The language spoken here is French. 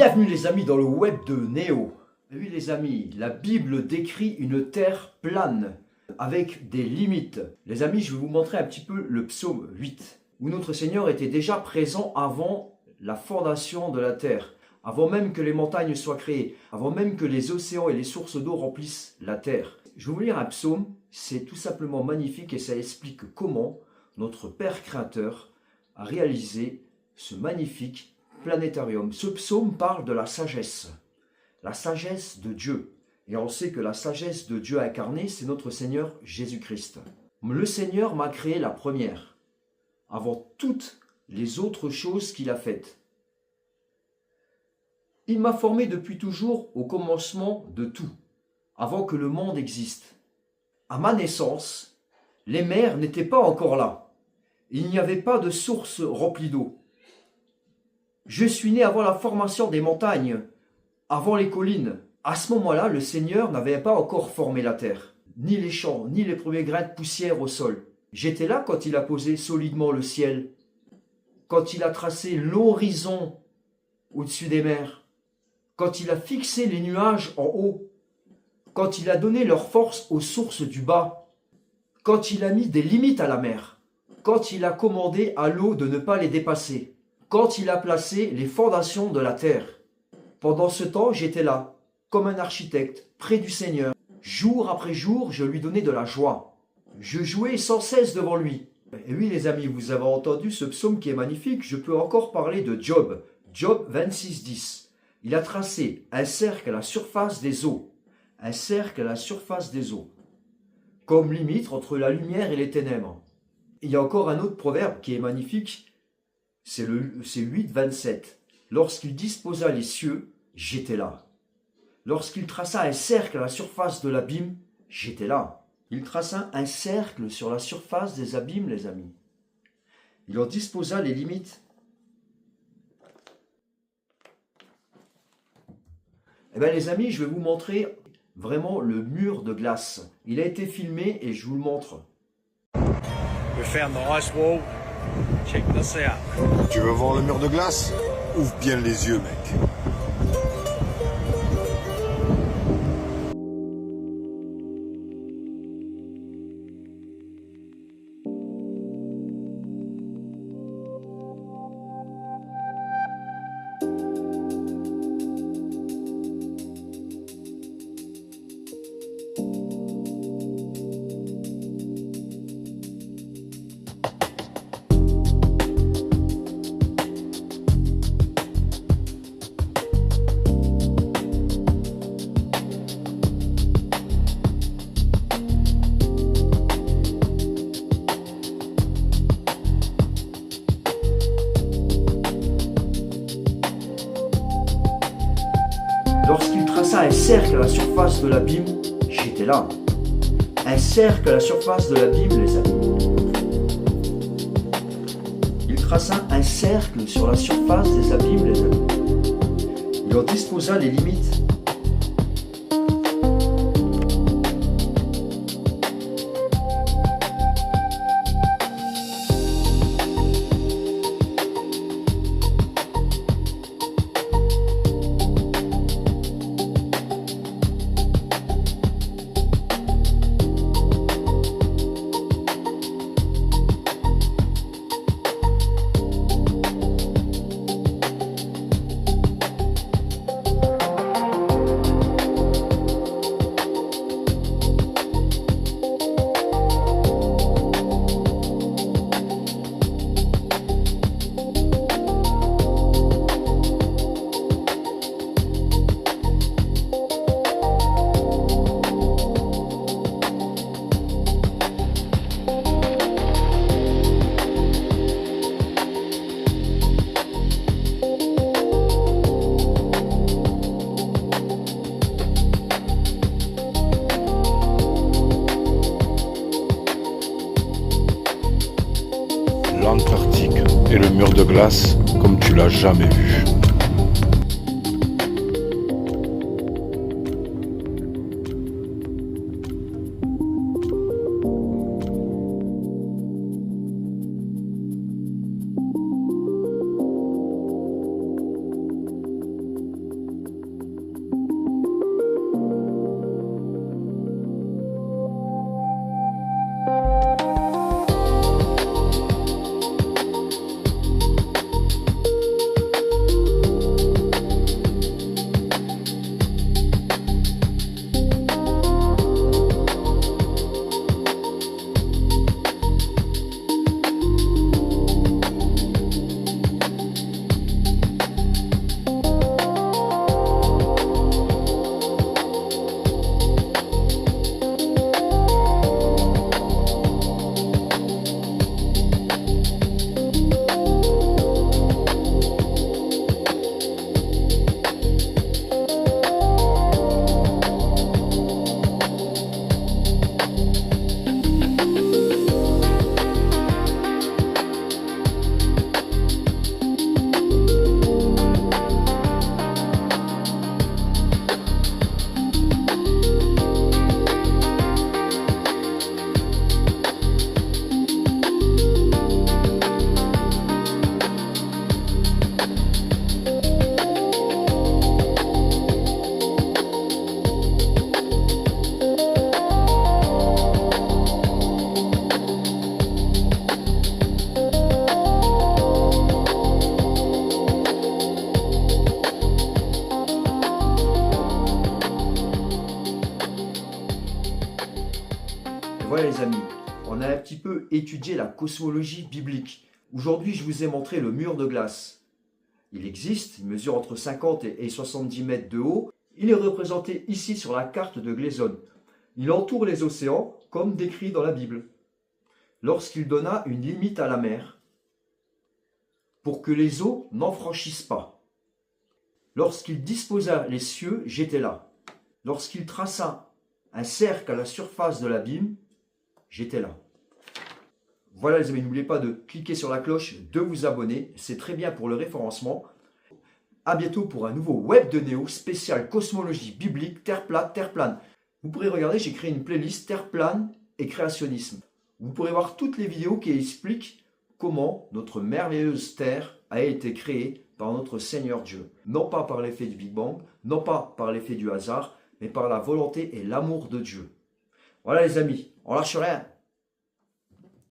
Bienvenue les amis dans le web de Néo. Oui les amis, la Bible décrit une terre plane avec des limites. Les amis, je vais vous montrer un petit peu le psaume 8 où notre Seigneur était déjà présent avant la fondation de la terre, avant même que les montagnes soient créées, avant même que les océans et les sources d'eau remplissent la terre. Je vais vous lire un psaume, c'est tout simplement magnifique et ça explique comment notre Père Créateur a réalisé ce magnifique planétarium. Ce psaume parle de la sagesse de Dieu. Et on sait que la sagesse de Dieu incarnée, c'est notre Seigneur Jésus-Christ. Le Seigneur m'a créé la première, avant toutes les autres choses qu'il a faites. Il m'a formé depuis toujours au commencement de tout, avant que le monde existe. À ma naissance, les mers n'étaient pas encore là. Il n'y avait pas de source remplie d'eau. Je suis né avant la formation des montagnes, avant les collines. À ce moment-là, le Seigneur n'avait pas encore formé la terre, ni les champs, ni les premiers grains de poussière au sol. J'étais là quand il a posé solidement le ciel, quand il a tracé l'horizon au-dessus des mers, quand il a fixé les nuages en haut, quand il a donné leur force aux sources du bas, quand il a mis des limites à la mer, quand il a commandé à l'eau de ne pas les dépasser, quand il a placé les fondations de la terre. Pendant ce temps, j'étais là, comme un architecte, près du Seigneur. Jour après jour, je lui donnais de la joie. Je jouais sans cesse devant lui. Et oui, les amis, vous avez entendu ce psaume qui est magnifique. Je peux encore parler de Job. Job 26:10. Il a tracé un cercle à la surface des eaux. Un cercle à la surface des eaux. Comme limite entre la lumière et les ténèbres. Il y a encore un autre proverbe qui est magnifique. C'est 8:27. Lorsqu'il disposa les cieux, j'étais là. Lorsqu'il traça un cercle à la surface de l'abîme, j'étais là. Il traça un cercle sur la surface des abîmes, les amis. Il en disposa les limites. Eh bien, les amis, je vais vous montrer vraiment le mur de glace. Il a été filmé et je vous le montre. We found the ice wall. Check this out. Tu veux voir le mur de glace? Ouvre bien les yeux, mec. Lorsqu'il traça un cercle à la surface de l'abîme, j'étais là. Un cercle à la surface de l'abîme, les amis. Il traça un cercle sur la surface des abîmes, les amis. Il en disposa les limites. L'Antarctique et le mur de glace comme tu l'as jamais vu. Voilà les amis, on a un petit peu étudié la cosmologie biblique. Aujourd'hui, je vous ai montré le mur de glace. Il existe, il mesure entre 50 et 70 mètres de haut. Il est représenté ici sur la carte de Gleason. Il entoure les océans, comme décrit dans la Bible, lorsqu'il donna une limite à la mer, pour que les eaux n'en franchissent pas. Lorsqu'il disposa les cieux, j'étais là. Lorsqu'il traça un cercle à la surface de l'abîme, j'étais là. Voilà les amis, n'oubliez pas de cliquer sur la cloche, de vous abonner, c'est très bien pour le référencement. A bientôt pour un nouveau web de Néo spécial cosmologie biblique, terre plate, terre plane. Vous pourrez regarder, j'ai créé une playlist terre plane et créationnisme. Vous pourrez voir toutes les vidéos qui expliquent comment notre merveilleuse terre a été créée par notre Seigneur Dieu. Non pas par l'effet du Big Bang, non pas par l'effet du hasard, mais par la volonté et l'amour de Dieu. Voilà les amis, on lâche rien.